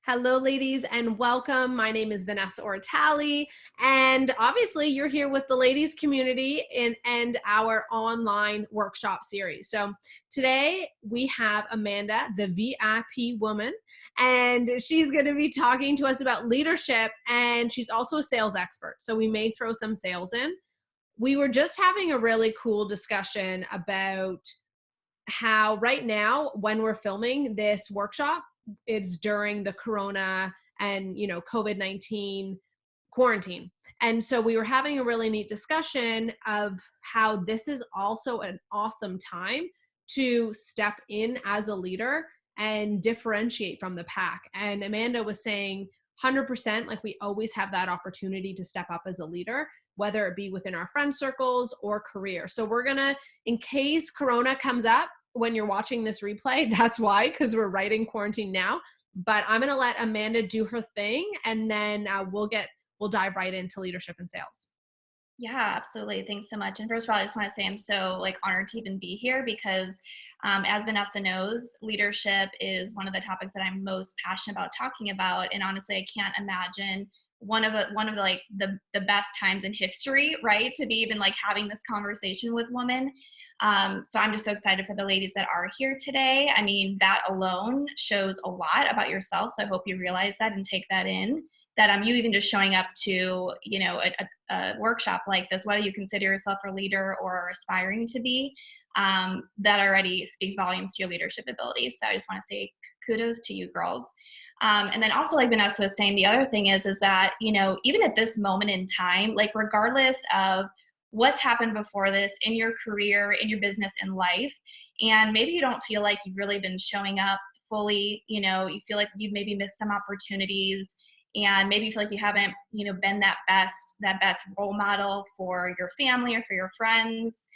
Hello, ladies, and welcome. My name is Vanessa Ortali, and obviously, you're here with the ladies community and our online workshop series. So, today we have Amanda, the VIP woman, and she's going to be talking to us about leadership, and she's also a sales expert. So, we may throw some sales in. We were just having a really cool discussion about how right now, when we're filming this workshop, it's during the corona and COVID-19 quarantine. And so we were having a really neat discussion of how this is also an awesome time to step in as a leader and differentiate from the pack. And Amanda was saying 100%, like, we always have that opportunity to step up as a leader, whether it be within our friend circles or career. So we're gonna, in case corona comes up when you're watching this replay, that's why, because we're right in quarantine now. But I'm going to let Amanda do her thing, and then we'll dive right into leadership and sales. Yeah, absolutely. Thanks so much. And first of all, I just want to say I'm so honored to even be here because, as Vanessa knows, leadership is one of the topics that I'm most passionate about talking about. And honestly, I can't imagine one of the best times in history, right, to be even having this conversation with women. So I'm just so excited for the ladies that are here today. I mean, that alone shows a lot about yourself. So I hope you realize that and take that in. That you even just showing up to a workshop like this, whether you consider yourself a leader or aspiring to be, that already speaks volumes to your leadership abilities. So I just want to say kudos to you girls. And then also, like Vanessa was saying, the other thing is that, even at this moment in time, regardless of what's happened before this in your career, in your business, in life, and maybe you don't feel like you've really been showing up fully, you feel like you've maybe missed some opportunities, and maybe you feel like you haven't, been that best role model for your family or for your friends.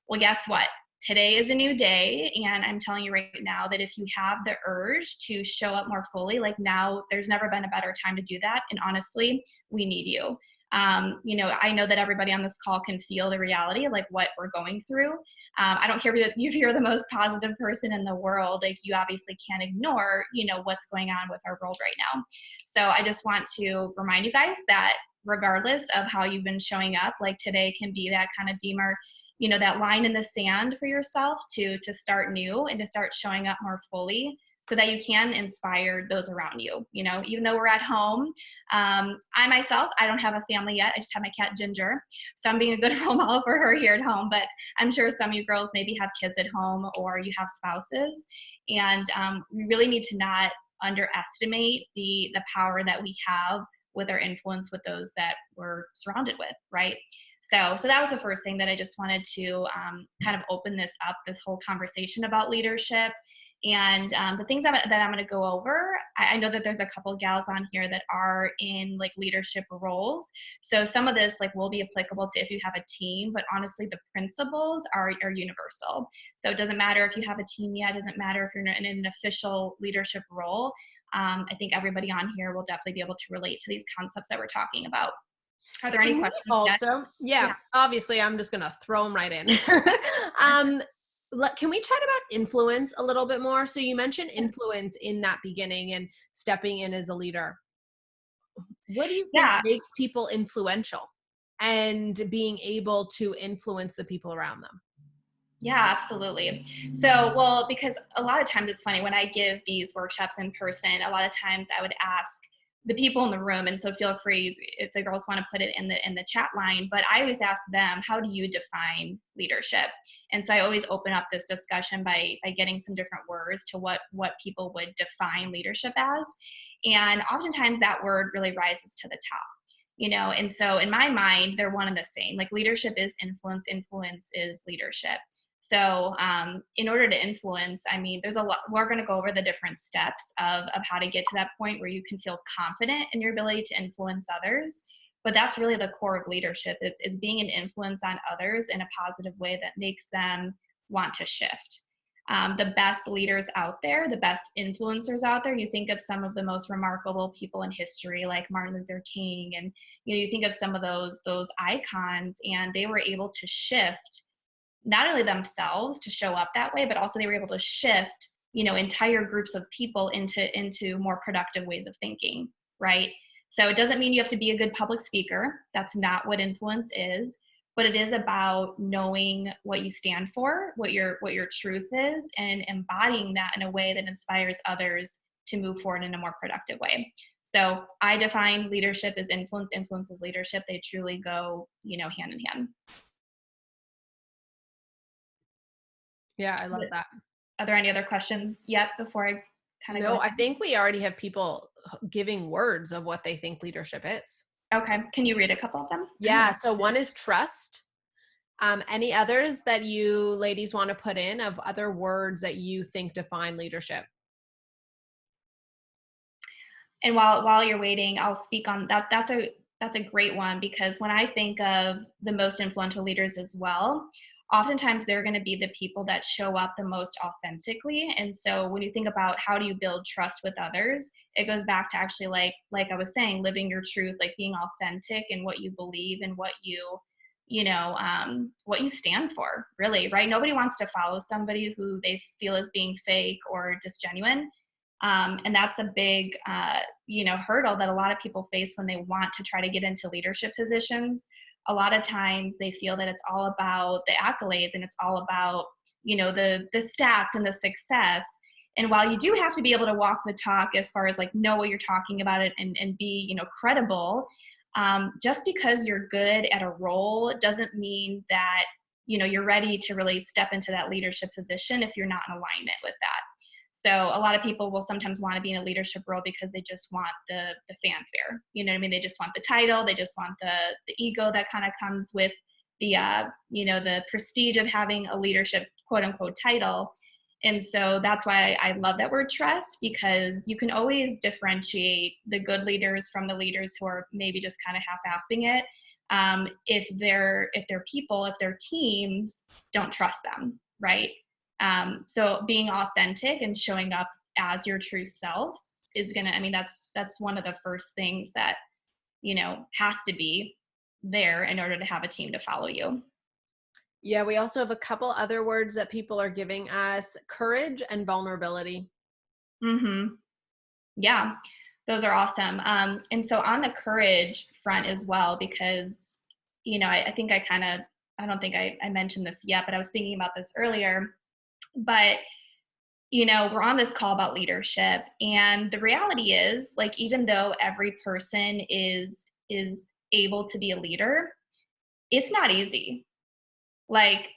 Well, guess what? Today is a new day, and I'm telling you right now that if you have the urge to show up more fully, now, there's never been a better time to do that. And honestly, we need you. I know that everybody on this call can feel the reality of what we're going through. I don't care if you're the most positive person in the world, you obviously can't ignore, what's going on with our world right now. So I just want to remind you guys that regardless of how you've been showing up, today can be that kind of that line in the sand for yourself to start new and to start showing up more fully so that you can inspire those around you. Even though we're at home, I myself, I don't have a family yet. I just have my cat Ginger. So I'm being a good role model for her here at home, but I'm sure some of you girls maybe have kids at home or you have spouses. And we really need to not underestimate the power that we have with our influence with those that we're surrounded with, right? So that was the first thing that I just wanted to kind of open this whole conversation about leadership. And the things that I'm going to go over, I know that there's a couple gals on here that are in leadership roles. So some of this will be applicable to if you have a team, but honestly, the principles are universal. So it doesn't matter if you have a team yet. It doesn't matter if you're in an official leadership role. I think everybody on here will definitely be able to relate to these concepts that we're talking about. Are there any And we questions yet? also, yeah, obviously, I'm just going to throw them right in. Can we chat about influence a little bit more? So you mentioned influence in that beginning and stepping in as a leader. What do you think Yeah, makes people influential and being able to influence the people around them? yeah, absolutely. So, well, because a lot of times it's funny when I give these workshops in person, a lot of times I would ask the people in the room, and so feel free if the girls want to put it in the chat line, but I always ask them, how do you define leadership? And so I always open up this discussion by getting some different words to what people would define leadership as. And oftentimes that word really rises to the top. And so in my mind, they're one and the same. Leadership is influence, influence is leadership. So in order to influence, I mean, there's a lot, we're going to go over the different steps of how to get to that point where you can feel confident in your ability to influence others. But that's really the core of leadership. It's being an influence on others in a positive way that makes them want to shift. The best leaders out there, the best influencers out there, you think of some of the most remarkable people in history, like Martin Luther King, and you think of some of those icons, and they were able to shift not only themselves to show up that way, but also they were able to shift entire groups of people into more productive ways of thinking, right? So it doesn't mean you have to be a good public speaker. That's not what influence is, but it is about knowing what you stand for, what your truth is, and embodying that in a way that inspires others to move forward in a more productive way. So I define leadership as influence, influence as leadership. They truly go, hand in hand. Yeah, I love that. Are there any other questions yet before I kind of go No, I ahead? think we already have people giving words of what they think leadership is. Okay. Can you read a couple of them? I'm Yeah, so one is trust. Any others that you ladies want to put in of other words that you think define leadership? And while you're waiting, I'll speak on that. That's a great one, because when I think of the most influential leaders as well, oftentimes they're going to be the people that show up the most authentically. And so when you think about how do you build trust with others, it goes back to actually like I was saying, living your truth, like being authentic in what you believe and what you stand for, really, right? Nobody wants to follow somebody who they feel is being fake or disgenuine. And that's a big, hurdle that a lot of people face when they want to try to get into leadership positions. A lot of times they feel that it's all about the accolades and it's all about, the stats and the success. And while you do have to be able to walk the talk as far as like know what you're talking about it and be, credible, just because you're good at a role doesn't mean that, you're ready to really step into that leadership position if you're not in alignment with that. So a lot of people will sometimes want to be in a leadership role because they just want the fanfare. You know what I mean? They just want the title. They just want the ego that kind of comes with the the prestige of having a leadership quote unquote title. And so that's why I love that word trust, because you can always differentiate the good leaders from the leaders who are maybe just kind of half-assing it. If their people, if their teams don't trust them, right? So being authentic and showing up as your true self is gonna, that's one of the first things that, has to be there in order to have a team to follow you. Yeah, we also have a couple other words that people are giving us: courage and vulnerability. Mm-hmm. Yeah, those are awesome. And so on the courage front as well, because, I think I don't think I mentioned this yet, but I was thinking about this earlier. But we're on this call about leadership, and the reality is, like, even though every person is able to be a leader, it's not easy. Like,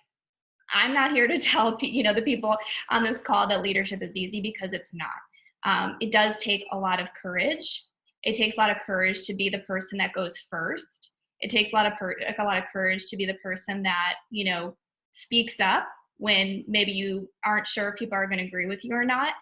I'm not here to tell the people on this call that leadership is easy, because it's not. It does take a lot of courage. It takes a lot of courage to be the person that goes first. It takes a lot of courage to be the person that speaks up when maybe you aren't sure if people are going to agree with you or not.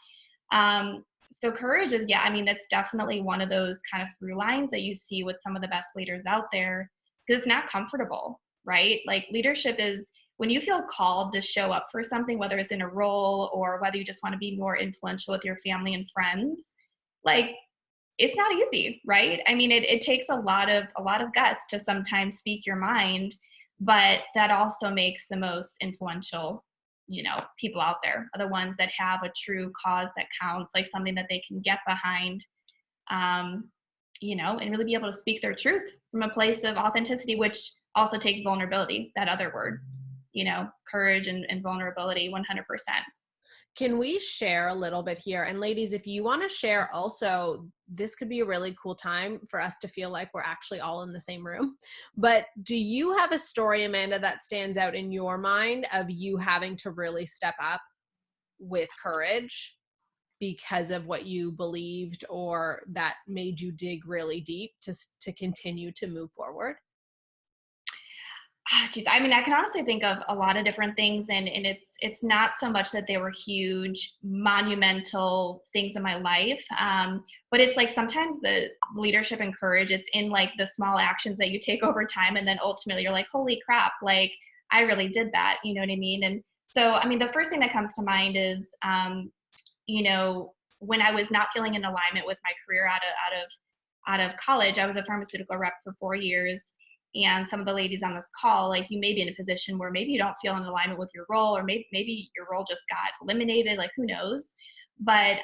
So courage is, that's definitely one of those kind of through lines that you see with some of the best leaders out there, because it's not comfortable, right? Like, leadership is when you feel called to show up for something, whether it's in a role or whether you just want to be more influential with your family and friends, like, it's not easy, right? It takes a lot of guts to sometimes speak your mind, but that also makes the most influential, people out there are the ones that have a true cause that counts, like something that they can get behind, and really be able to speak their truth from a place of authenticity, which also takes vulnerability, that other word, courage and vulnerability, 100%. Can we share a little bit here? And ladies, if you want to share also, this could be a really cool time for us to feel like we're actually all in the same room. But do you have a story, Amanda, that stands out in your mind of you having to really step up with courage because of what you believed, or that made you dig really deep to continue to move forward? Geez, I can honestly think of a lot of different things, and it's not so much that they were huge, monumental things in my life, but it's like sometimes the leadership and courage, it's in like the small actions that you take over time, and then ultimately you're like, holy crap, like, I really did that, you know what I mean? And so, the first thing that comes to mind is, when I was not feeling in alignment with my career out of college, I was a pharmaceutical rep for 4 years. and some of the ladies on this call, like you may be in a position where maybe you don't feel in alignment with your role, or maybe your role just got eliminated, like who knows. But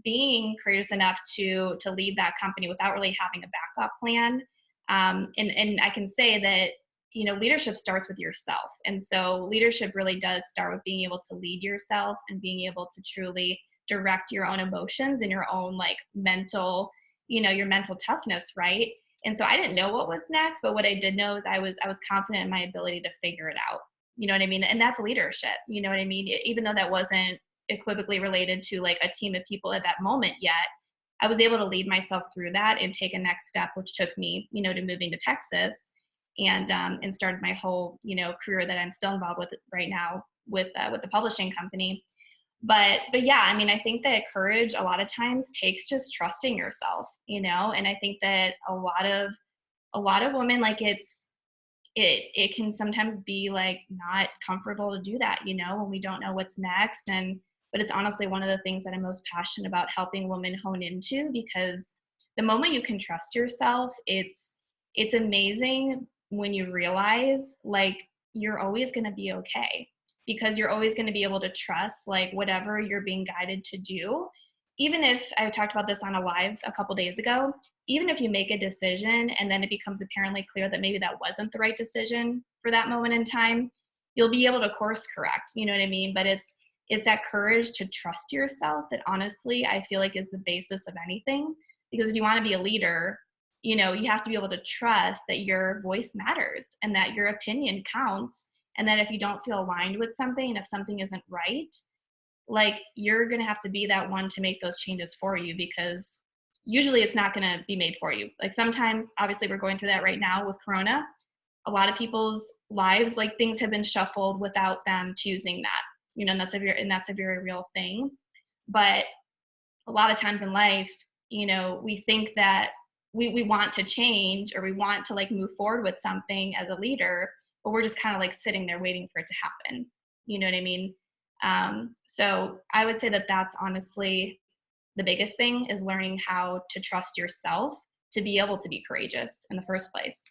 being courageous enough to leave that company without really having a backup plan, and I can say that, you know, leadership starts with yourself. And so leadership really does start with being able to lead yourself and being able to truly direct your own emotions and your own like mental, you know, your mental toughness, right? And so I didn't know what was next, but what I did know is I was confident in my ability to figure it out. You know what I mean? And that's leadership. You know what I mean? Even though that wasn't equivocally related to like a team of people at that moment yet, I was able to lead myself through that and take a next step, which took me, you know, to moving to Texas, and started my whole, you know, career that I'm still involved with right now with the publishing company. But yeah, I mean, I think that courage a lot of times takes just trusting yourself, you know, and I think that a lot of women, like it can sometimes be like not comfortable to do that, you know, when we don't know what's next. But it's honestly one of the things that I'm most passionate about helping women hone into, because the moment you can trust yourself, it's amazing when you realize like you're always going to be okay, because you're always going to be able to trust like whatever you're being guided to do. Even if I talked about this on a live a couple days ago, even if you make a decision and then it becomes apparently clear that maybe that wasn't the right decision for that moment in time, you'll be able to course correct, you know what I mean? But it's that courage to trust yourself that honestly I feel like is the basis of anything. Because if you want to be a leader, you know, you have to be able to trust that your voice matters and that your opinion counts, and that if you don't feel aligned with something and if something isn't right, like you're going to have to be that one to make those changes for you, because usually it's not going to be made for you. Like sometimes, obviously we're going through that right now with Corona. A lot of people's lives, like things have been shuffled without them choosing that, you know, and that's a very real thing. But a lot of times in life, you know, we think that we want to change, or we want to like move forward with something as a leader, but we're just kind of like sitting there waiting for it to happen. You know what I mean? So I would say that that's honestly the biggest thing, is learning how to trust yourself to be able to be courageous in the first place.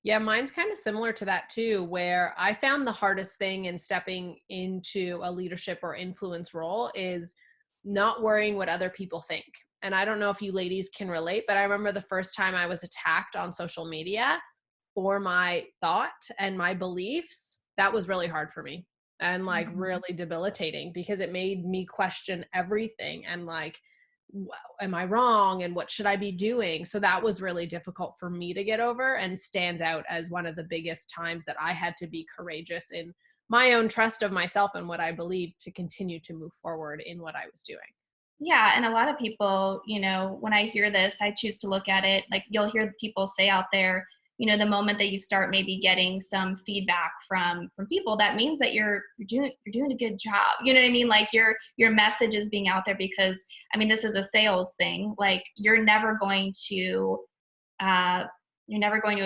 Yeah, mine's kind of similar to that too, where I found the hardest thing in stepping into a leadership or influence role is not worrying what other people think. And I don't know if you ladies can relate, but I remember the first time I was attacked on social media for my thought and my beliefs. That was really hard for me, and like really debilitating, because it made me question everything and like, am I wrong and what should I be doing? So that was really difficult for me to get over, and stands out as one of the biggest times that I had to be courageous in my own trust of myself and what I believed to continue to move forward in what I was doing. Yeah, and a lot of people, you know, when I hear this, I choose to look at it like you'll hear people say out there, you know, the moment that you start maybe getting some feedback from people, that means that you're doing a good job. You know what I mean? Like your message is being out there, because I mean, this is a sales thing. Like uh you're never going to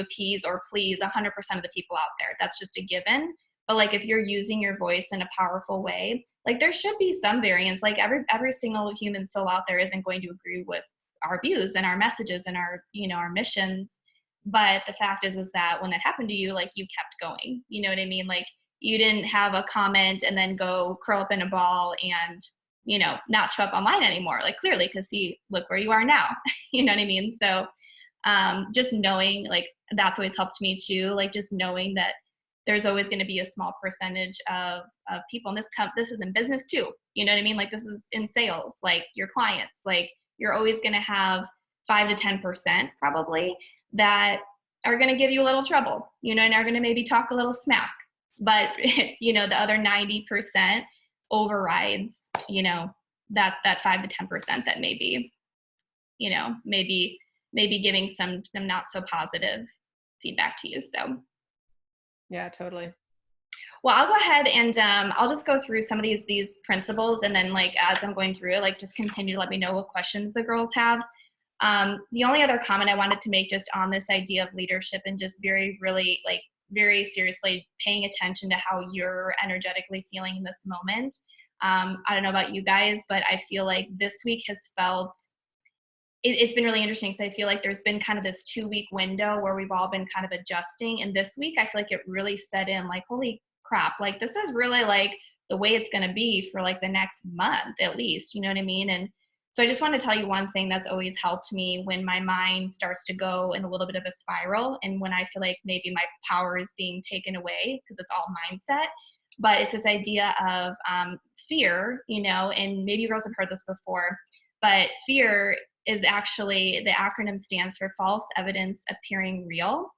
appease or please 100% of the people out there. That's just a given. But like if you're using your voice in a powerful way, like there should be some variance. Like every single human soul out there isn't going to agree with our views and our messages and our, you know, our missions. But the fact is that when that happened to you, like you kept going. You know what I mean? Like you didn't have a comment and then go curl up in a ball and, you know, not show up online anymore. Like clearly, because see, look where you are now. You know what I mean? So just knowing, like that's always helped me too. Like just knowing that there's always going to be a small percentage of people, and this is in business too. You know what I mean? Like this is in sales, like your clients, like you're always going to have 5 to 10% probably that are going to give you a little trouble, you know, and are going to maybe talk a little smack. But you know, the other 90% overrides, you know, that 5 to 10% that maybe, you know, maybe giving some not so positive feedback to you. So Yeah, totally. well, I'll go ahead and I'll just go through some of these principles, and then like as I'm going through it, like just continue to let me know what questions the girls have. The only other comment I wanted to make just on this idea of leadership, and just really like very seriously paying attention to how you're energetically feeling in this moment. I don't know about you guys, but I feel like this week has felt it's been really interesting because I feel like there's been kind of this 2-week window where we've all been kind of adjusting. And this week, I feel like it really set in like, holy crap, like this is really like the way it's going to be for like the next month at least, you know what I mean? And so I just want to tell you one thing that's always helped me when my mind starts to go in a little bit of a spiral and when I feel like maybe my power is being taken away because it's all mindset. But it's this idea of fear, you know, and maybe you girls have heard this before, but fear is actually, the acronym stands for false evidence appearing real.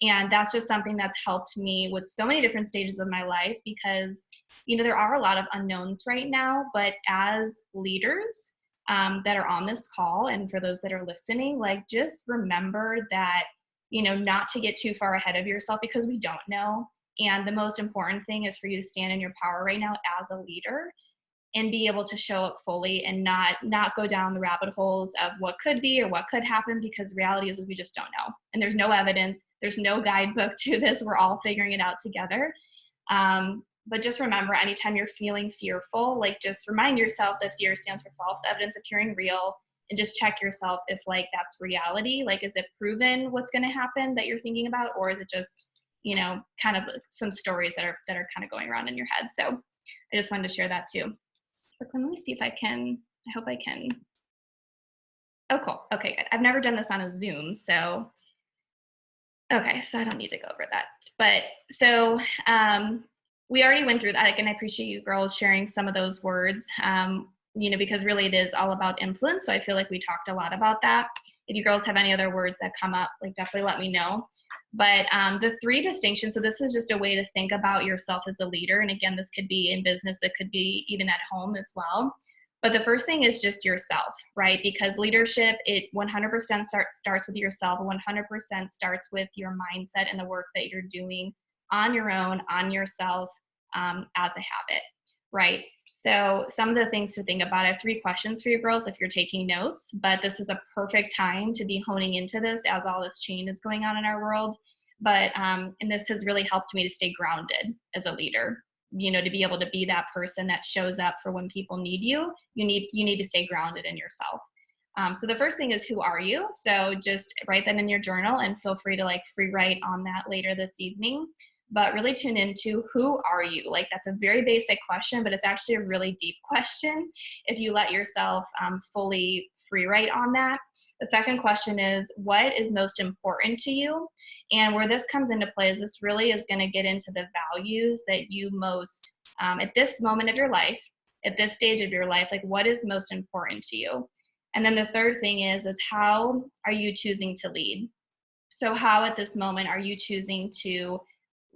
And that's just something that's helped me with so many different stages of my life because, you know, there are a lot of unknowns right now, but as leaders that are on this call and for those that are listening, like just remember that, you know, not to get too far ahead of yourself because we don't know. And the most important thing is for you to stand in your power right now as a leader and be able to show up fully and not go down the rabbit holes of what could be or what could happen because the reality is we just don't know. And there's no evidence. There's no guidebook to this. We're all figuring it out together. But just remember, anytime you're feeling fearful, like just remind yourself that fear stands for false evidence appearing real and just check yourself if like that's reality. Like, is it proven what's going to happen that you're thinking about? Or is it just, you know, kind of some stories that are kind of going around in your head? So I just wanted to share that too. Let me see if I can. I hope I can. Oh, cool. Okay, good. I've never done this on a Zoom, so okay, so I don't need to go over that. But so we already went through that, like, and I appreciate you girls sharing some of those words, you know, because really it is all about influence. So I feel like we talked a lot about that. If you girls have any other words that come up, like definitely let me know. But the 3 distinctions, so this is just a way to think about yourself as a leader. And again, this could be in business, it could be even at home as well. But the first thing is just yourself, right? Because leadership, it 100% starts with yourself, 100% starts with your mindset and the work that you're doing on your own, on yourself, as a habit, right? So some of the things to think about, I have 3 questions for you girls if you're taking notes, but this is a perfect time to be honing into this as all this change is going on in our world. But, and this has really helped me to stay grounded as a leader, you know, to be able to be that person that shows up for when people need you. You need to stay grounded in yourself. So the first thing is, who are you? So just write that in your journal and feel free to like free write on that later this evening. But really tune into, who are you? Like, that's a very basic question, but it's actually a really deep question if you let yourself fully free write on that. The second question is, what is most important to you? And where this comes into play is this really is going to get into the values that you most, at this moment of your life, at this stage of your life, like what is most important to you? And then the third thing is how are you choosing to lead? So how at this moment are you choosing to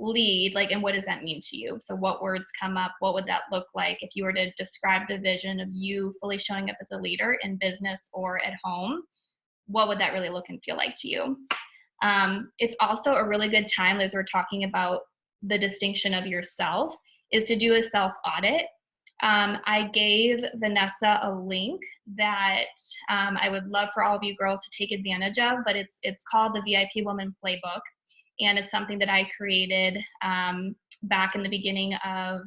lead, like, and what does that mean to you? So what words come up? What would that look like if you were to describe the vision of you fully showing up as a leader in business or at home? What would that really look and feel like to you? It's also a really good time, as we're talking about the distinction of yourself, is to do a self audit. I gave Vanessa a link that I would love for all of you girls to take advantage of, but it's called the VIP Woman Playbook. And it's something that I created back in the beginning of,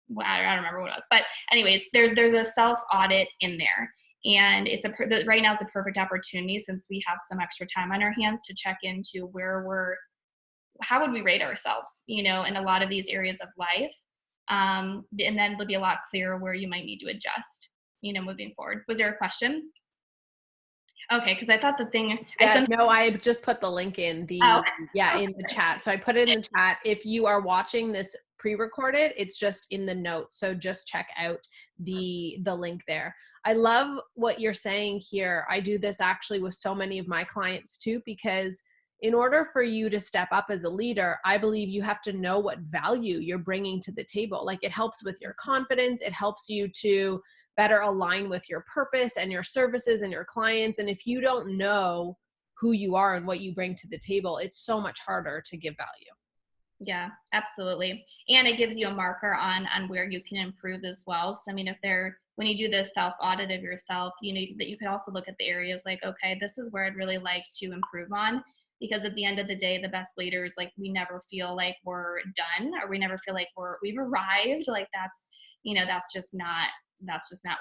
well, I don't remember what it was. But anyways, there's a self-audit in there. And right now is a perfect opportunity, since we have some extra time on our hands, to check into how would we rate ourselves, you know, in a lot of these areas of life. And then it'll be a lot clearer where you might need to adjust, you know, moving forward. Was there a question? Okay, because I thought the thing. No, I just put the link in in the chat. So I put it in the chat. If you are watching this pre-recorded, it's just in the notes. So just check out the link there. I love what you're saying here. I do this actually with so many of my clients too, because in order for you to step up as a leader, I believe you have to know what value you're bringing to the table. Like, it helps with your confidence. It helps you to better align with your purpose and your services and your clients. And if you don't know who you are and what you bring to the table, it's so much harder to give value. Yeah, absolutely. And it gives you a marker on where you can improve as well. So, I mean, when you do the self-audit of yourself, you know, that you could also look at the areas like, okay, this is where I'd really like to improve on. Because at the end of the day, the best leaders, like, we never feel like we're done, or we never feel like we've arrived. Like, that's, you know, that's just not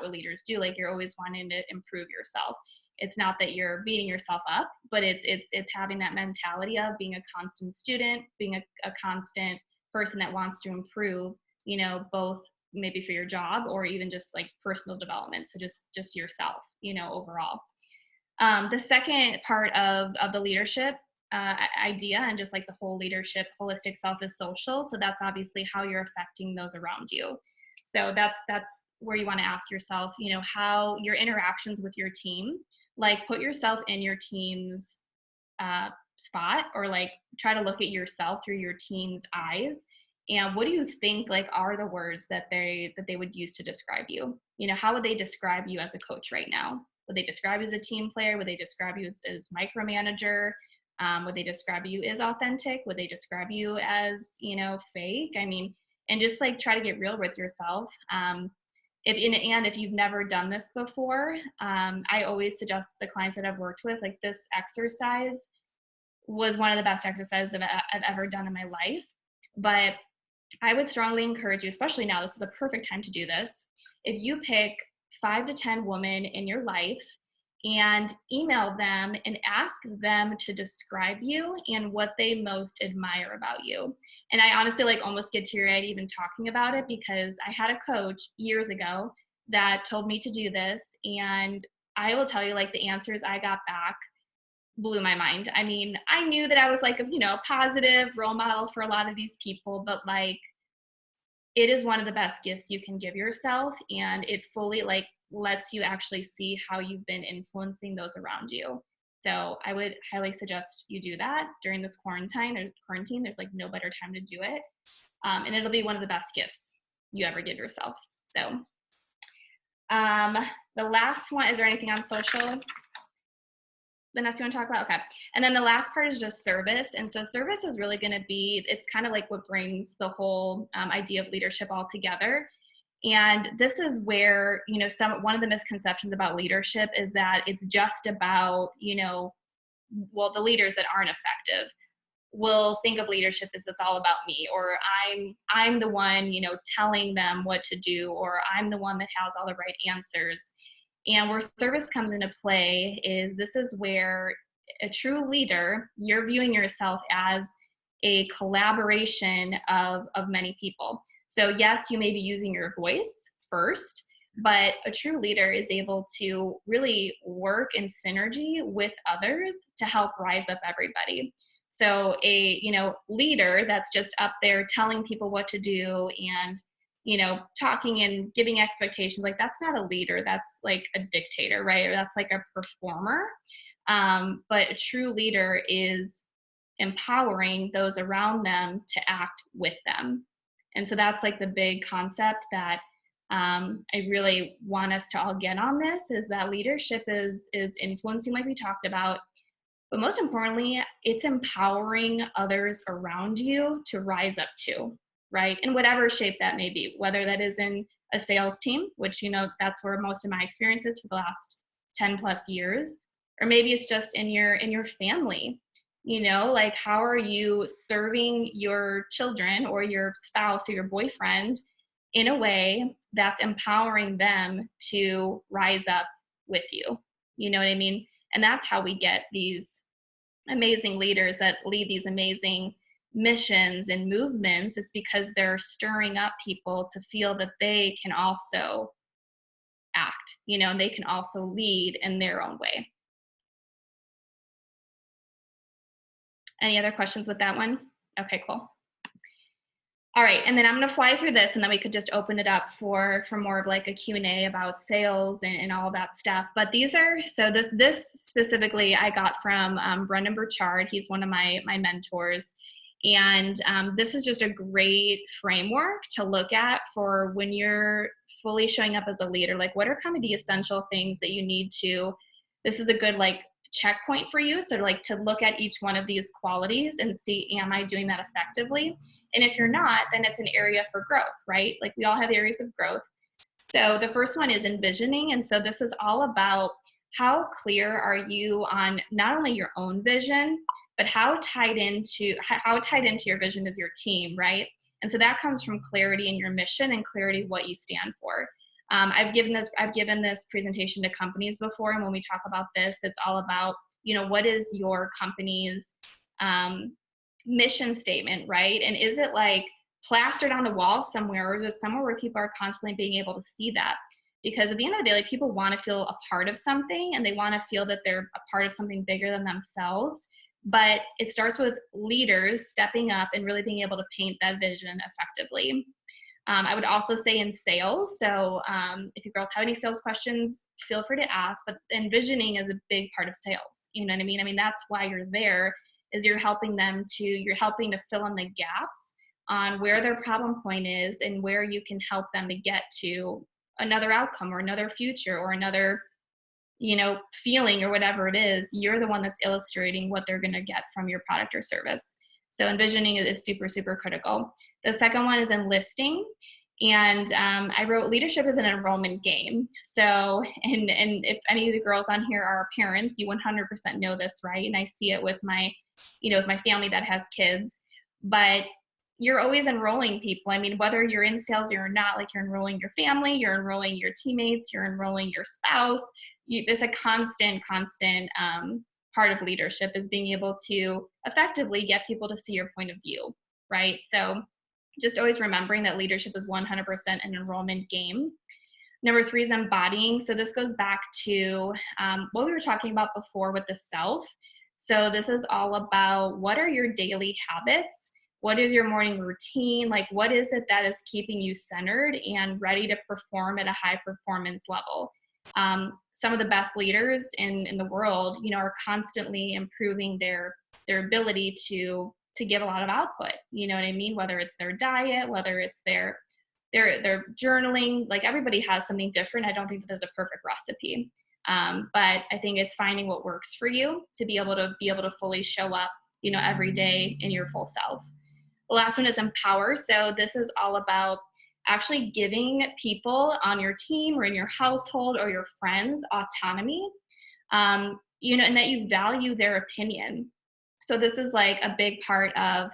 what leaders do. Like, you're always wanting to improve yourself. It's not that you're beating yourself up, but it's having that mentality of being a constant student, being a constant person that wants to improve, you know, both maybe for your job or even just like personal development. So just yourself, you know, overall. The second part of the leadership idea and just like the whole leadership holistic self is social. So that's obviously how you're affecting those around you. So that's where you want to ask yourself, you know, how your interactions with your team, like put yourself in your team's spot, or like try to look at yourself through your team's eyes. And what do you think like are the words that they would use to describe you? You know, how would they describe you as a coach right now? Would they describe you as a team player? Would they describe you as micromanager? Would they describe you as authentic? Would they describe you as, you know, fake? I mean, and just like try to get real with yourself. If you've never done this before, I always suggest the clients that I've worked with, like this exercise was one of the best exercises I've ever done in my life. But I would strongly encourage you, especially now, this is a perfect time to do this. If you pick 5 to 10 women in your life and email them and ask them to describe you and what they most admire about you. And I honestly like almost get teary-eyed even talking about it, because I had a coach years ago that told me to do this. And I will tell you, like, the answers I got back blew my mind. I mean, I knew that I was like a, you know, positive role model for a lot of these people, but like, it is one of the best gifts you can give yourself, and it fully like lets you actually see how you've been influencing those around you. So I would highly suggest you do that during this quarantine. There's like no better time to do it. And it'll be one of the best gifts you ever give yourself. So the last one, is there anything on social? Vanessa, you want to talk about? Okay. And then the last part is just service. And so service is really going to be, it's kind of like what brings the whole idea of leadership all together. And this is where, you know, one of the misconceptions about leadership is that it's just about, you know, well, the leaders that aren't effective will think of leadership as it's all about me, or I'm the one, you know, telling them what to do, or I'm the one that has all the right answers. And where service comes into play is this is where a true leader, you're viewing yourself as a collaboration of many people. So yes, you may be using your voice first, but a true leader is able to really work in synergy with others to help rise up everybody. So a, you know, leader that's just up there telling people what to do and, you know, talking and giving expectations, like that's not a leader, that's like a dictator, right? Or that's like a performer. But a true leader is empowering those around them to act with them. And so that's like the big concept that I really want us to all get on this, is that leadership is influencing, like we talked about, but most importantly, it's empowering others around you to rise up to, right? In whatever shape that may be, whether that is in a sales team, which, you know, that's where most of my experience is for the last 10 plus years, or maybe it's just in your family. You know, like, how are you serving your children or your spouse or your boyfriend in a way that's empowering them to rise up with you? You know what I mean? And that's how we get these amazing leaders that lead these amazing missions and movements. It's because they're stirring up people to feel that they can also act, you know, and they can also lead in their own way. Any other questions with that one? Okay, cool. All right, and then I'm going to fly through this, and then we could just open it up for more of like a Q&A about sales and all that stuff. But these are, so this specifically I got from Brendan Burchard. He's one of my mentors. And this is just a great framework to look at for when you're fully showing up as a leader. Like, what are kind of the essential things that you need to, this is a good like checkpoint for you. So like to look at each one of these qualities and see, am I doing that effectively? And if you're not, then it's an area for growth, right? Like, we all have areas of growth. So the first one is envisioning. And so this is all about how clear are you on not only your own vision, but how tied into your vision is your team, right? And so that comes from clarity in your mission and clarity what you stand for. I've given this presentation to companies before, and when we talk about this, it's all about, what is your company's mission statement, right? And is it like plastered on the wall somewhere, or is it somewhere where people are constantly being able to see that? Because at the end of the day, like, people want to feel a part of something, and they want to feel that they're a part of something bigger than themselves. But it starts with leaders stepping up and really being able to paint that vision effectively. I would also say in sales. So if you girls have any sales questions, feel free to ask. But envisioning is a big part of sales. You know what I mean? I mean, that's why you're there, is you're helping to fill in the gaps on where their problem point is and where you can help them to get to another outcome or another future or another, feeling or whatever it is. You're the one that's illustrating what they're going to get from your product or service. So envisioning is super, super critical. The second one is enlisting. And I wrote leadership is an enrollment game. So, and if any of the girls on here are parents, you 100% know this, right? And I see it with my family that has kids. But you're always enrolling people. I mean, whether you're in sales or not, like, you're enrolling your family, you're enrolling your teammates, you're enrolling your spouse. It's a constant part of leadership, is being able to effectively get people to see your point of view, right? So just always remembering that leadership is 100% an enrollment game. Number 3 is embodying. So this goes back to what we were talking about before with the self. So this is all about, what are your daily habits? What is your morning routine? Like, what is it that is keeping you centered and ready to perform at a high performance level? Some of the best leaders in the world, are constantly improving their ability to give a lot of output. You know what I mean? Whether it's their diet, whether it's their journaling, like, everybody has something different. I don't think that there's a perfect recipe. But I think it's finding what works for you to be able to fully show up, every day in your full self. The last one is empower. So this is all about actually giving people on your team or in your household or your friends autonomy, and that you value their opinion. So this is like a big part of,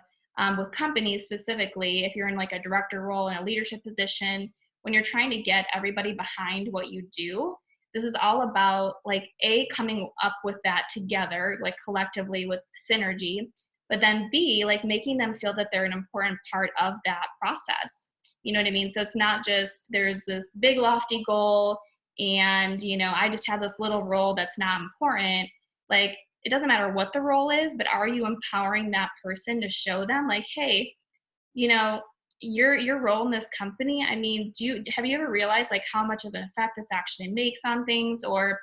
with companies specifically, if you're in like a director role in a leadership position, when you're trying to get everybody behind what you do, this is all about, like, coming up with that together, like, collectively with synergy, but then B, like, making them feel that they're an important part of that process. You know what I mean? So it's not just, there's this big lofty goal and, I just have this little role that's not important. Like, it doesn't matter what the role is, but are you empowering that person to show them, like, hey, your role in this company, I mean, have you ever realized, like, how much of an effect this actually makes on things? Or,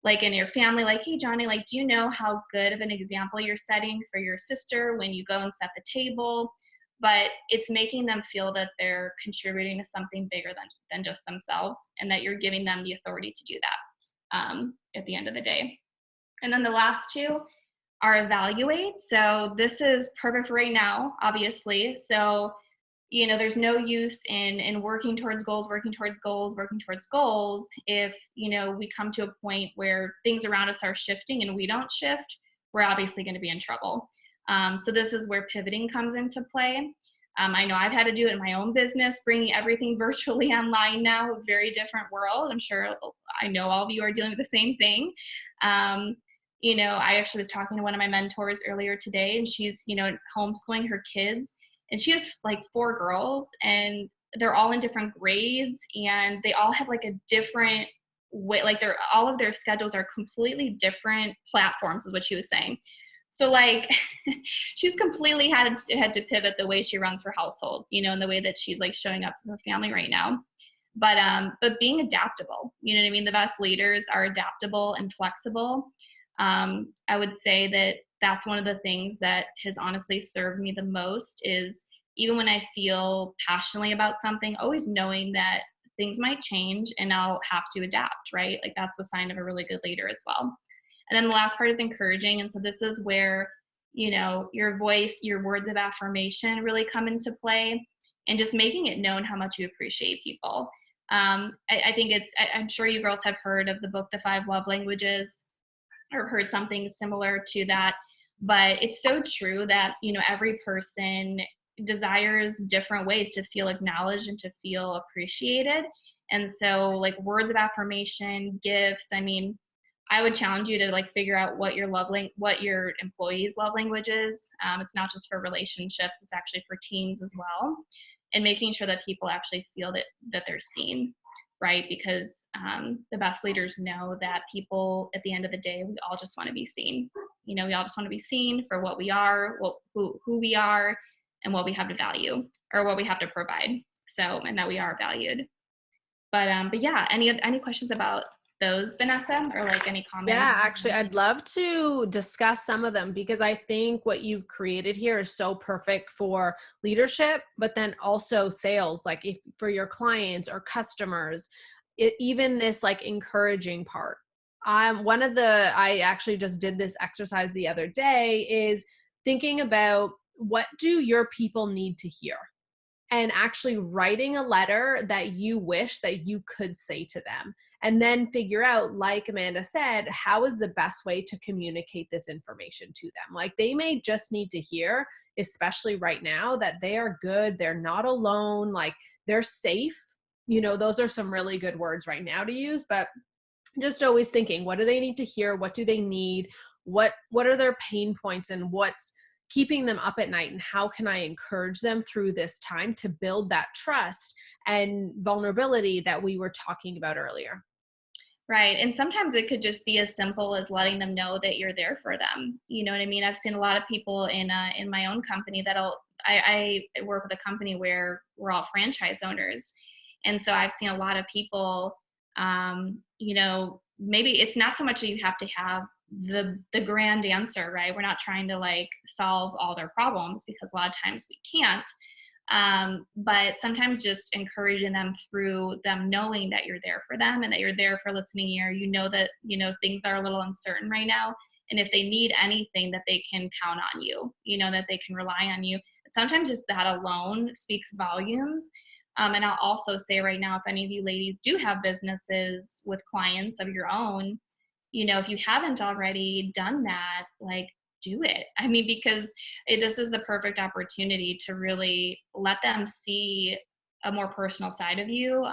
like, in your family, like, hey, Johnny, like, do you know how good of an example you're setting for your sister when you go and set the table? But it's making them feel that they're contributing to something bigger than just themselves, and that you're giving them the authority to do that at the end of the day. And then the last 2 are evaluate. So this is perfect right now, obviously. So, there's no use in working towards goals if, we come to a point where things around us are shifting and we don't shift, we're obviously going to be in trouble. So this is where pivoting comes into play. I know I've had to do it in my own business, bringing everything virtually online now, a very different world. I'm sure I know all of you are dealing with the same thing. I actually was talking to one of my mentors earlier today, and she's, homeschooling her kids, and she has like 4 girls, and they're all in different grades, and they all have like a different way, like, all of their schedules are completely different platforms, is what she was saying. So, like, she's completely had to pivot the way she runs her household, and the way that she's, like, showing up for her family right now. But being adaptable, you know what I mean? The best leaders are adaptable and flexible. I would say that that's one of the things that has honestly served me the most, is even when I feel passionately about something, always knowing that things might change and I'll have to adapt, right? Like, that's the sign of a really good leader as well. And then the last part is encouraging. And so this is where, your voice, your words of affirmation really come into play, and just making it known how much you appreciate people. I think I'm sure you girls have heard of the book, The 5 Love Languages, or heard something similar to that. But it's so true that, every person desires different ways to feel acknowledged and to feel appreciated. And so like words of affirmation, gifts, I mean, I would challenge you to like figure out what what your employees' love language is. It's not just for relationships; it's actually for teams as well, and making sure that people actually feel that they're seen, right? Because the best leaders know that people, at the end of the day, we all just want to be seen. You know, we all just want to be seen for what we are, who we are, and what we have to value or what we have to provide. So, and that we are valued. But yeah, any questions about those, Vanessa, or like any comments? Yeah, actually, I'd love to discuss some of them because I think what you've created here is so perfect for leadership, but then also sales, like if for your clients or customers, even this like encouraging part. I actually just did this exercise the other day is thinking about what do your people need to hear? And actually writing a letter that you wish that you could say to them, and then figure out, like Amanda said, how is the best way to communicate this information to them. Like they may just need to hear, especially right now, that they are good, they're not alone, like they're safe. You know, those are some really good words right now to use, but just always thinking, what do they need to hear? What do they need? What are their pain points, and what's keeping them up at night, and how can I encourage them through this time to build that trust and vulnerability that we were talking about earlier. Right. And sometimes it could just be as simple as letting them know that you're there for them. You know what I mean? I've seen a lot of people in my own company I work with a company where we're all franchise owners. And so I've seen a lot of people, you know, maybe it's not so much that you have to have the grand answer, right? We're not trying to like solve all their problems because a lot of times we can't. But sometimes just encouraging them through them knowing that you're there for them and that you're there for listening ear. You know that, you know, things are a little uncertain right now. And if they need anything, that they can count on you, you know, that they can rely on you. But sometimes just that alone speaks volumes. And I'll also say right now, if any of you ladies do have businesses with clients of your own, you know, if you haven't already done that, like do it. I mean, because this is the perfect opportunity to really let them see a more personal side of you,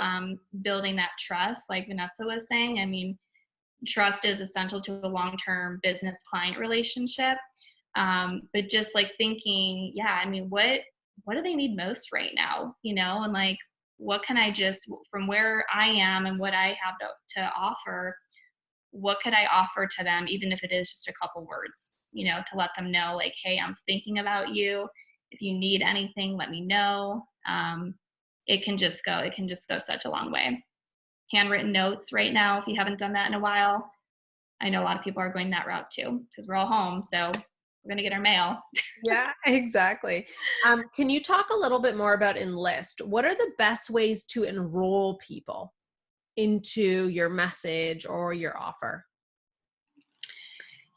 building that trust, like Vanessa was saying. I mean, trust is essential to a long-term business client relationship. But just like thinking, yeah, I mean, what do they need most right now? You know, and like, what can I just, from where I am and what I have to offer, what could I offer to them, even if it is just a couple words, you know, to let them know like, hey, I'm thinking about you. If you need anything, let me know. It can just go such a long way. Handwritten notes right now, if you haven't done that in a while, I know a lot of people are going that route too, because we're all home. So we're going to get our mail. Yeah, exactly. Can you talk a little bit more about Enlist? What are the best ways to enroll people into your message or your offer?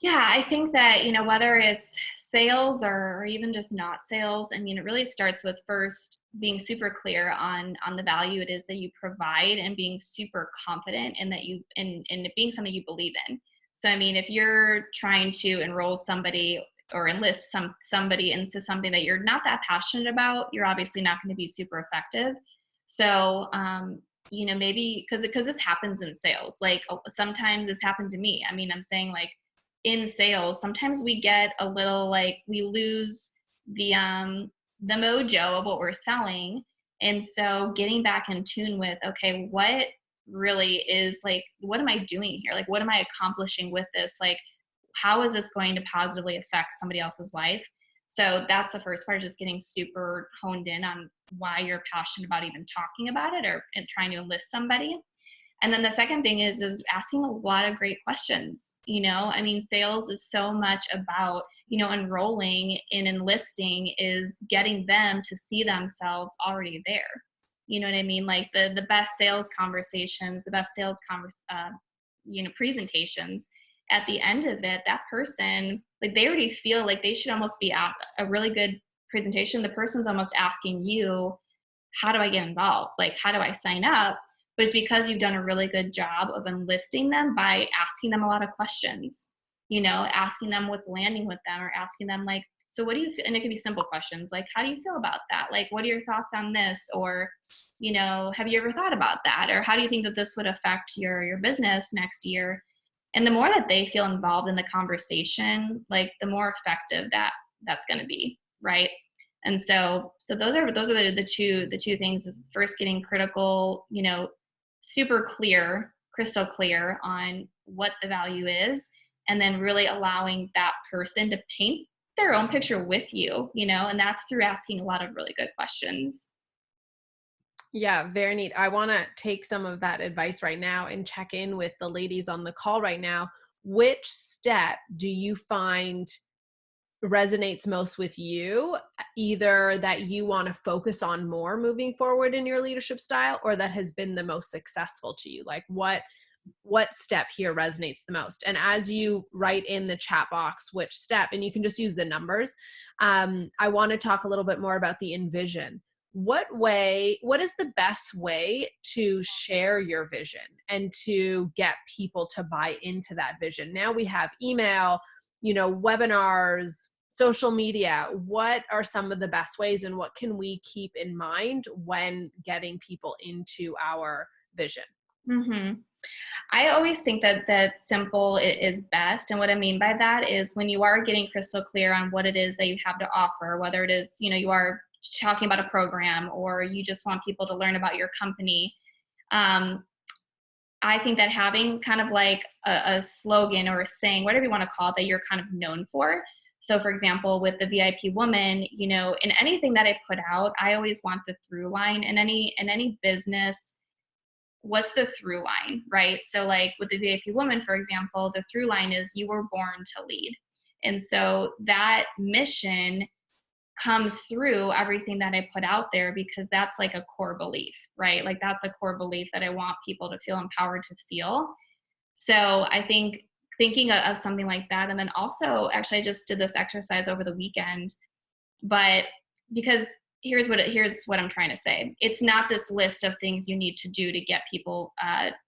Yeah, I think that, you know, whether it's sales or even just not sales, I mean, it really starts with first being super clear on the value it is that you provide and being super confident in that in it being something you believe in. So, I mean, if you're trying to enroll somebody or enlist somebody into something that you're not that passionate about, you're obviously not going to be super effective. So, you know, maybe because this happens in sales, like sometimes it's happened to me. I mean, I'm saying like in sales, sometimes we get a little like we lose the mojo of what we're selling. And so getting back in tune with, okay, what really is like, what am I doing here? Like, what am I accomplishing with this? Like, how is this going to positively affect somebody else's life? So that's the first part, just getting super honed in on why you're passionate about even talking about it or and trying to enlist somebody. And then the second thing is asking a lot of great questions. You know, I mean, sales is so much about, you know, enrolling in enlisting is getting them to see themselves already there. You know what I mean? Like the best sales conversations, the best sales you know, presentations. At the end of it, that person, like they already feel like they should almost be at a really good presentation. The person's almost asking you, how do I get involved? Like, how do I sign up? But it's because you've done a really good job of enlisting them by asking them a lot of questions, you know, asking them what's landing with them or asking them like, so what do you feel? And it can be simple questions like, how do you feel about that? Like, what are your thoughts on this? Or, have you ever thought about that? Or how do you think that this would affect your business next year? And the more that they feel involved in the conversation, like the more effective that's going to be, right? And so those are the two things. Is first getting critical, super clear, crystal clear on what the value is, and then really allowing that person to paint their own picture with you, and that's through asking a lot of really good questions. Yeah, very neat. I want to take some of that advice right now and check in with the ladies on the call right now. Which step do you find resonates most with you, either that you want to focus on more moving forward in your leadership style, or that has been the most successful to you? Like what step here resonates the most? And as you write in the chat box which step, and you can just use the numbers, I want to talk a little bit more about the envision. What is the best way to share your vision and to get people to buy into that vision? Now we have email, webinars, social media. What are some of the best ways, and what can we keep in mind when getting people into our vision? Hmm. I always think that simple is best. And what I mean by that is when you are getting crystal clear on what it is that you have to offer, whether it is, you are talking about a program or you just want people to learn about your company. Um, I think that having kind of like a slogan or a saying, whatever you want to call it, that you're kind of known for. So for example, with the VIP woman, in anything that I put out, I always want the through line in any business. What's the through line, right? So like with the VIP woman, for example, the through line is you were born to lead. And so that mission comes through everything that I put out there, because that's like a core belief, right? Like that's a core belief that I want people to feel empowered to feel. So I think thinking of something like that. And then also, actually, I just did this exercise over the weekend, but because here's what I'm trying to say. It's not this list of things you need to do to get people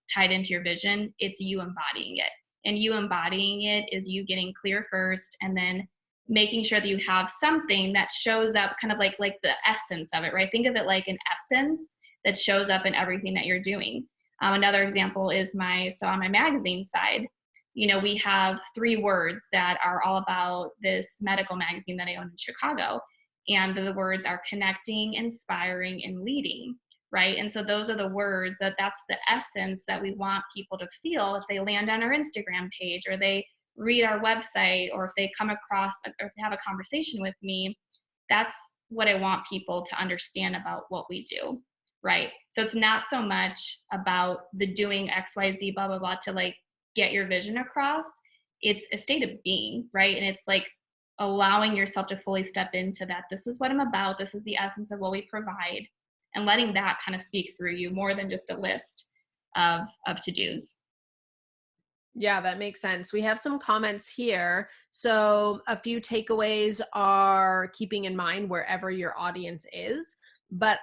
tied into your vision. It's you embodying it. And you embodying it is you getting clear first, and then making sure that you have something that shows up kind of like the essence of it, right? Think of it like an essence that shows up in everything that you're doing. Another example is on my magazine side, we have 3 words that are all about this medical magazine that I own in Chicago. And the words are connecting, inspiring, and leading, right? And so those are the words that's the essence that we want people to feel if they land on our Instagram page, or they read our website, or if they come across, or if they have a conversation with me. That's what I want people to understand about what we do, right? So it's not so much about the doing XYZ, blah, blah, blah, to like get your vision across. It's a state of being, right? And it's like allowing yourself to fully step into that. This is what I'm about. This is the essence of what we provide, and letting that kind of speak through you more than just a list of to-dos. Yeah, that makes sense. We have some comments here. So a few takeaways are keeping in mind wherever your audience is, but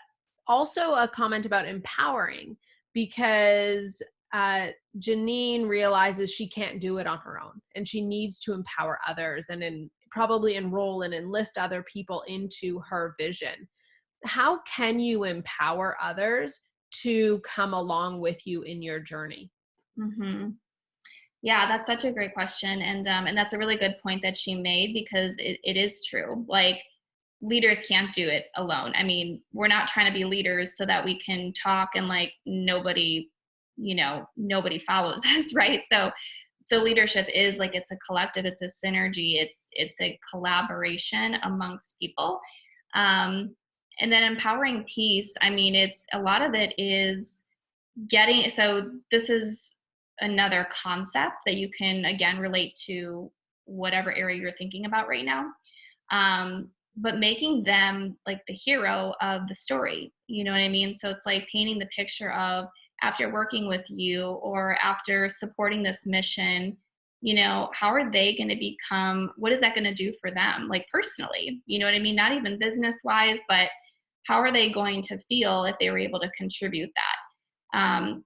also a comment about empowering, because Janine realizes she can't do it on her own, and she needs to empower others and probably enroll and enlist other people into her vision. How can you empower others to come along with you in your journey? Mm-hmm. Yeah, that's such a great question. And that's a really good point that she made, because it is true. Like, leaders can't do it alone. I mean, we're not trying to be leaders so that we can talk and like nobody follows us, right? So leadership is like, it's a collective, it's a synergy, it's a collaboration amongst people. Um, and then empowering peace, I mean, it's a lot of it is so this is another concept that you can again relate to whatever area you're thinking about right now. But making them like the hero of the story, you know what I mean? So it's like painting the picture of, after working with you or after supporting this mission, how are they going to become, what is that going to do for them, like personally, you know what I mean? Not even business wise, but how are they going to feel if they were able to contribute that?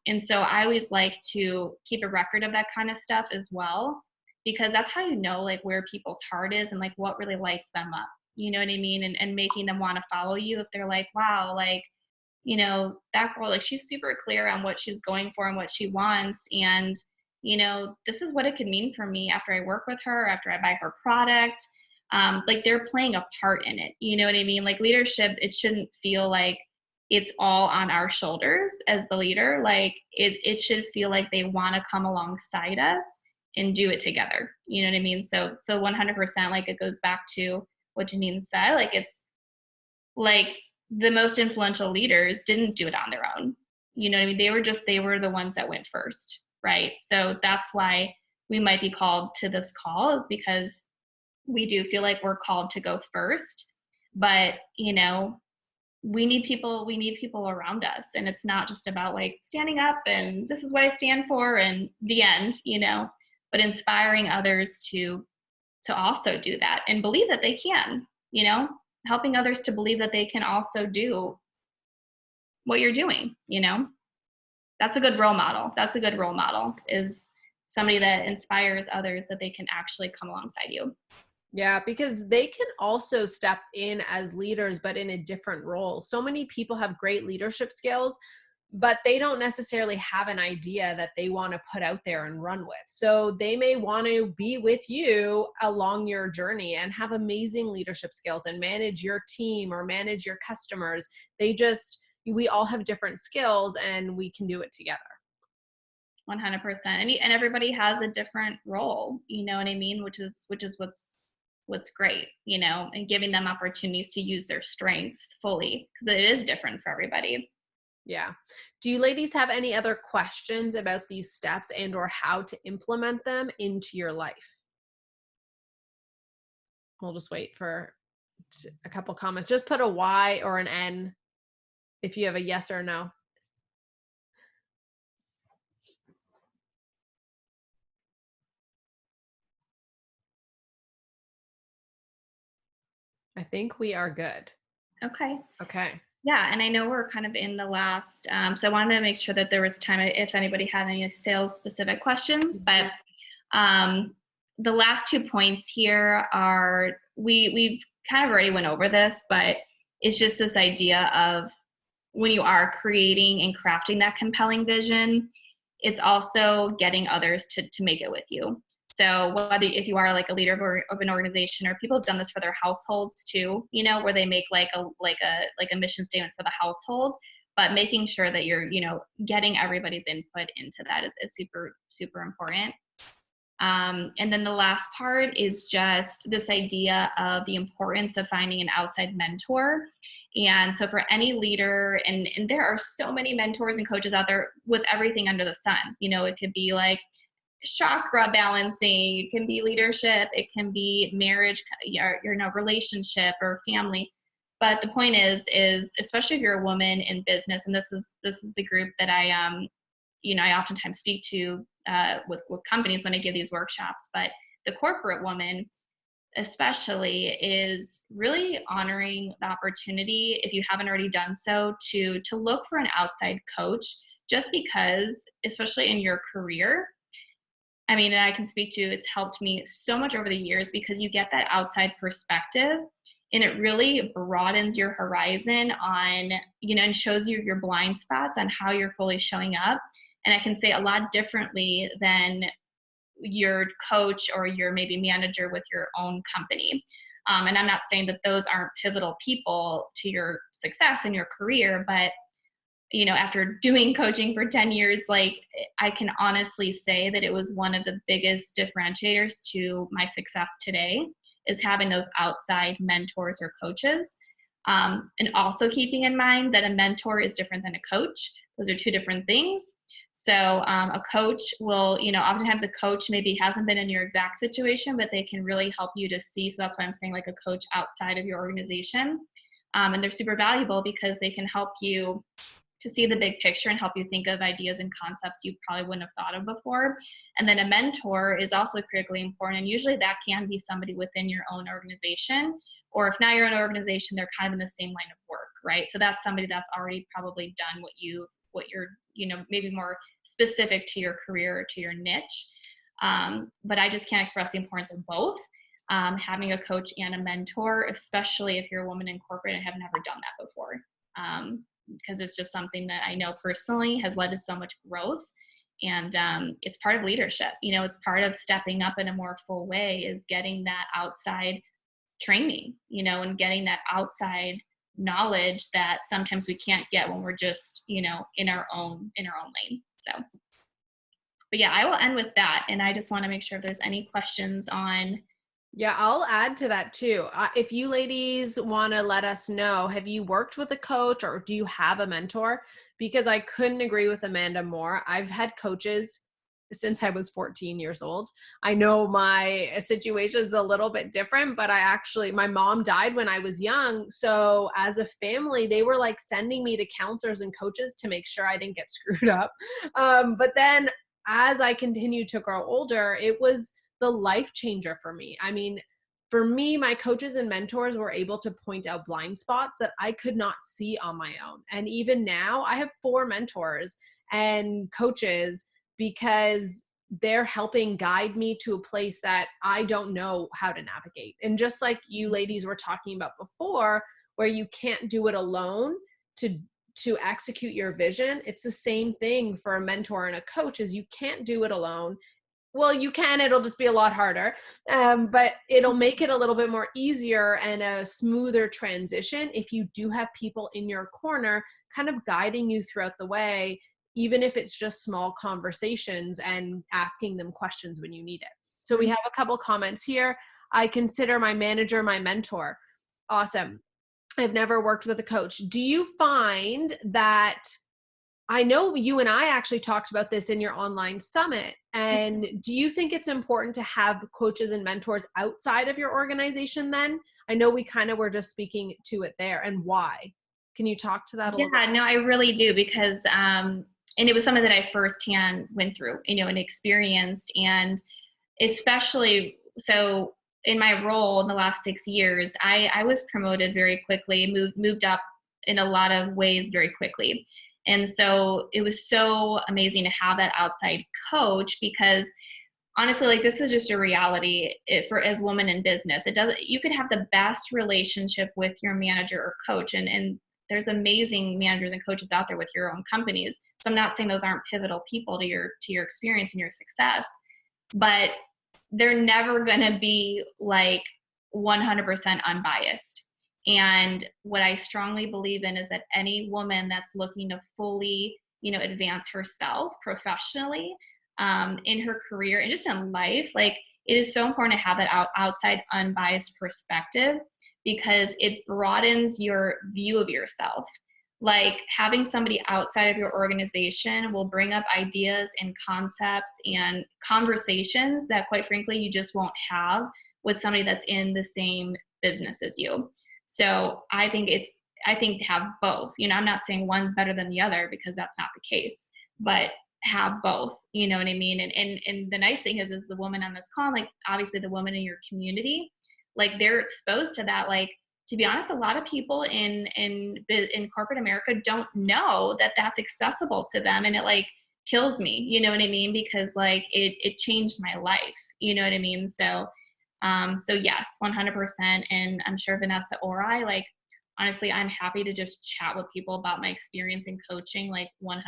And so I always like to keep a record of that kind of stuff as well. because that's how you know like where people's heart is and like what really lights them up. You know what I mean? And making them want to follow you if they're like, wow, like, you know, that girl, like she's super clear on what she's going for and what she wants. And, you know, this is what it could mean for me after I work with her, after I buy her product. Like they're playing a part in it. You know what I mean? Like leadership, it shouldn't feel like it's all on our shoulders as the leader. Like it should feel like they want to come alongside us and do it together. You know what I mean? So 100%, like it goes back to what Janine said, like it's like the most influential leaders didn't do it on their own. You know what I mean? They were the ones that went first, right? So that's why we might be called to this call, is because we do feel like we're called to go first. But, you know, we need people around us. And it's not just about like standing up and this is what I stand for and the end, you know, but inspiring others to also do that and believe that they can, you know, helping others to believe that they can also do what you're doing, you know. That's a good role model. That's a good role model, is somebody that inspires others that they can actually come alongside you. Yeah, because they can also step in as leaders, but in a different role. So many people have great leadership skills, but they don't necessarily have an idea that they want to put out there and run with. So they may want to be with you along your journey and have amazing leadership skills and manage your team or manage your customers. We all have different skills and we can do it together. 100%. And everybody has a different role, you know what I mean? Which is what's great, you know, and giving them opportunities to use their strengths fully, because it is different for everybody. Yeah. Do you ladies have any other questions about these steps and or how to implement them into your life? We'll just wait for a couple comments. Just put a Y or an N if you have a yes or no. I think we are good. Okay. Okay. Yeah, and I know we're kind of in the last, so I wanted to make sure that there was time if anybody had any sales specific questions. But the last 2 points here are, we've kind of already went over this, but it's just this idea of when you are creating and crafting that compelling vision, it's also getting others to make it with you. So whether if you are like a leader of an organization, or people have done this for their households too, you know, where they make like a mission statement for the household, but making sure that you're, you know, getting everybody's input into that is super, super important. And then the last part is just this idea of the importance of finding an outside mentor. And so for any leader, and there are so many mentors and coaches out there with everything under the sun. You know, it could be like chakra balancing, it can be leadership, it can be marriage, your you know, relationship or family. But the point is especially if you're a woman in business, and this is the group that I you know, I oftentimes speak to with companies when I give these workshops. But the corporate woman especially is really honoring the opportunity, if you haven't already done so, to look for an outside coach, just because, especially in your career. I mean, and I can speak to, it's helped me so much over the years, because you get that outside perspective and it really broadens your horizon on, you know, and shows you your blind spots on how you're fully showing up. And I can say a lot differently than your coach or your maybe manager with your own company. And I'm not saying that those aren't pivotal people to your success in your career, but you know, after doing coaching for 10 years, like I can honestly say that it was one of the biggest differentiators to my success today, is having those outside mentors or coaches. And also keeping in mind that a mentor is different than a coach. Those are two different things. So a coach will, you know, oftentimes a coach maybe hasn't been in your exact situation, but they can really help you to see. So that's why I'm saying like a coach outside of your organization. And they're super valuable because they can help you to see the big picture and help you think of ideas and concepts you probably wouldn't have thought of before. And then a mentor is also critically important. And usually that can be somebody within your own organization, or if not your own organization, they're kind of in the same line of work, right? So that's somebody that's already probably done what you're, you know, maybe more specific to your career or to your niche. But I just can't express the importance of both. Having a coach and a mentor, especially if you're a woman in corporate and have never done that before. Because it's just something that I know personally has led to so much growth. And it's part of leadership. It's part of stepping up in a more full way, is getting that outside training, and getting that outside knowledge that sometimes we can't get when we're just, in our own lane. So, but yeah, I will end with that. And I just want to make sure if there's any questions on. Yeah, I'll add to that too. If you ladies want to let us know, have you worked with a coach or do you have a mentor? Because I couldn't agree with Amanda more. I've had coaches since I was 14 years old. I know my situation's a little bit different, but my mom died when I was young. So as a family, they were like sending me to counselors and coaches to make sure I didn't get screwed up. But then as I continued to grow older, it was the life changer for me. I mean, for me, my coaches and mentors were able to point out blind spots that I could not see on my own. And even now, I have 4 mentors and coaches because they're helping guide me to a place that I don't know how to navigate. And just like you ladies were talking about before, where you can't do it alone to execute your vision, it's the same thing for a mentor and a coach, is you can't do it alone. Well, you can, it'll just be a lot harder, but it'll make it a little bit more easier and a smoother transition if you do have people in your corner kind of guiding you throughout the way, even if it's just small conversations and asking them questions when you need it. So we have a couple comments here. I consider my manager my mentor. Awesome. I've never worked with a coach. Do you find that, I know you and I actually talked about this in your online summit, and do you think it's important to have coaches and mentors outside of your organization then? I know we kind of were just speaking to it there, and why? Can you talk to that a little bit? Yeah, no, I really do, because and it was something that I firsthand went through, and experienced, and especially so in my role in the last 6 years, I was promoted very quickly, moved up in a lot of ways very quickly. And so it was so amazing to have that outside coach, because honestly, like, this is just a reality for as women in business. You could have the best relationship with your manager or coach, and there's amazing managers and coaches out there with your own companies. So I'm not saying those aren't pivotal people to your experience and your success, but they're never going to be like 100% unbiased. And what I strongly believe in is that any woman that's looking to fully, advance herself professionally, in her career and just in life, like, it is so important to have that outside unbiased perspective, because it broadens your view of yourself. Like, having somebody outside of your organization will bring up ideas and concepts and conversations that, quite frankly, you just won't have with somebody that's in the same business as you. So I think have both. I'm not saying one's better than the other, because that's not the case, but have both. You know what I mean? And the nice thing is the woman on this call, like, obviously the woman in your community, like, they're exposed to that. Like, to be honest, a lot of people in corporate America don't know that that's accessible to them, and it, like, kills me. You know what I mean? Because, like, it changed my life. You know what I mean? So yes, 100%. And I'm sure Vanessa or I, like, honestly, I'm happy to just chat with people about my experience in coaching, like, 100%.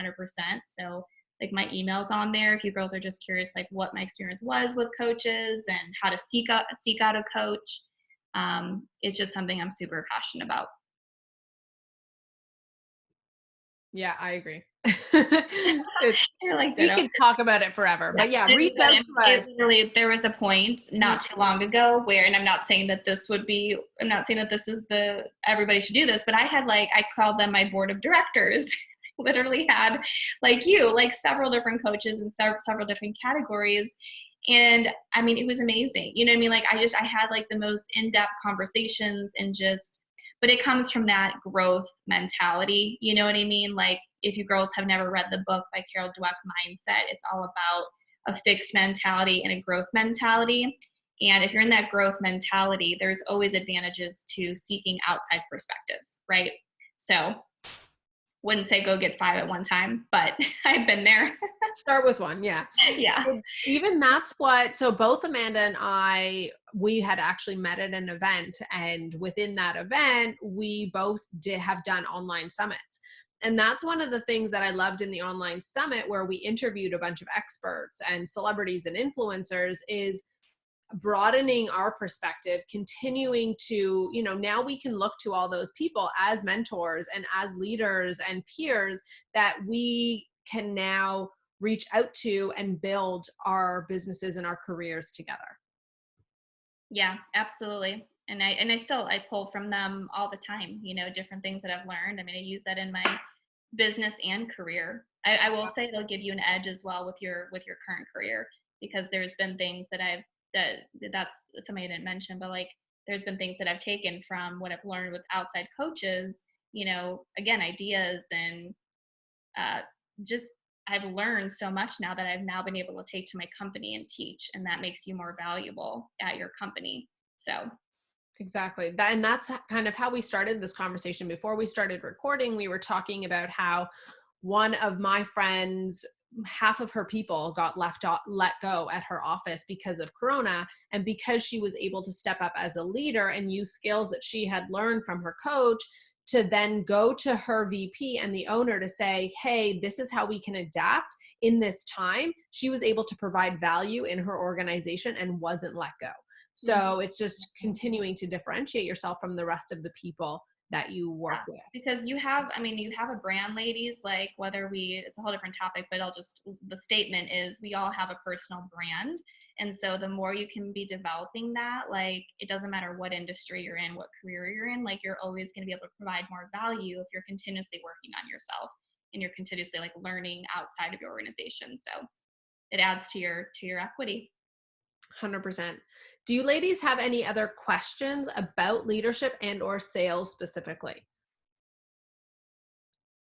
So, like, my email's on there if you girls are just curious, like, what my experience was with coaches and how to seek out a coach. It's just something I'm super passionate about. Yeah, I agree. You're like, We ditto. could talk about it forever, but yeah, reach out to us. Literally, there was a point not too long ago where, and I'm not saying that this is everybody should do this, but I called them my board of directors. Literally had, like, several different coaches in several different categories. And I mean, it was amazing. You know what I mean? Like, I had, like, the most in-depth conversations, and but it comes from that growth mentality. You know what I mean? Like, if you girls have never read the book by Carol Dweck, Mindset, it's all about a fixed mentality and a growth mentality. And if you're in that growth mentality, there's always advantages to seeking outside perspectives, right? So Wouldn't say go get 5 at one time, but I've been there. Start with one, yeah. Yeah. Even that's what, so both Amanda and I, we had actually met at an event, and within that event, we both did have done online summits. And that's one of the things that I loved in the online summit, where we interviewed a bunch of experts and celebrities and influencers, is broadening our perspective, continuing to, now we can look to all those people as mentors and as leaders and peers that we can now reach out to and build our businesses and our careers together. Yeah, absolutely. And I pull from them all the time, different things that I've learned. I mean, I use that in my business and career. I will say it'll give you an edge as well with your current career, because there's been things that that's something I didn't mention, but like there's been things that I've taken from what I've learned with outside coaches, again, ideas and uh, just I've learned so much now that I've now been able to take to my company and teach, and that makes you more valuable at your company. So, Exactly. And that's kind of how we started this conversation. Before we started recording, we were talking about how one of my friends, half of her people got let go at her office because of Corona. And because she was able to step up as a leader and use skills that she had learned from her coach, to then go to her VP and the owner to say, hey, this is how we can adapt in this time. She was able to provide value in her organization and wasn't let go. mhm. So it's just continuing to differentiate yourself from the rest of the people that you work Yeah, with. because you have a brand, ladies, like whether it's a whole different topic, but the statement is we all have a personal brand. And so the more you can be developing that, like it doesn't matter what industry you're in, what career you're in, like you're always going to be able to provide more value if you're continuously working on yourself and you're continuously like learning outside of your organization. So it adds to your equity. 100%. Do you ladies have any other questions about leadership and or sales specifically?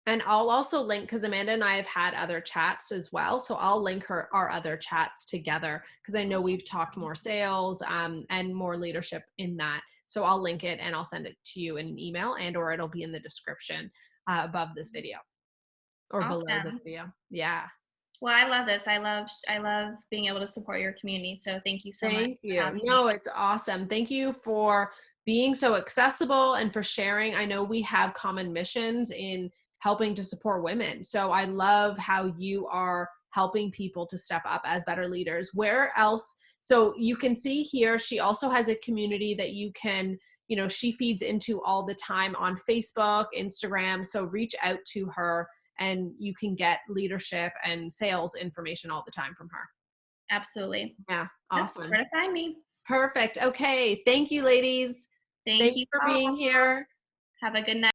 And I'll also link, because Amanda and I have had other chats as well. So I'll link our other chats together, because I know we've talked more sales and more leadership in that. So I'll link it and I'll send it to you in an email, and or it'll be in the description above this video or below the Awesome. video. Yeah. Well, I love this. I love being able to support your community. So thank you so much Thank for you. having me. No, it's awesome. Thank you for being so accessible and for sharing. I know we have common missions in helping to support women. So I love how you are helping people to step up as better leaders. Where else? So you can see here, she also has a community that you can, she feeds into all the time on Facebook, Instagram. So reach out to her and you can get leadership and sales information all the time from her. Absolutely. Yeah, That's where awesome. to find me. Perfect. Okay. Thank you, ladies. Thank Thanks you for all. being here. Have a good night.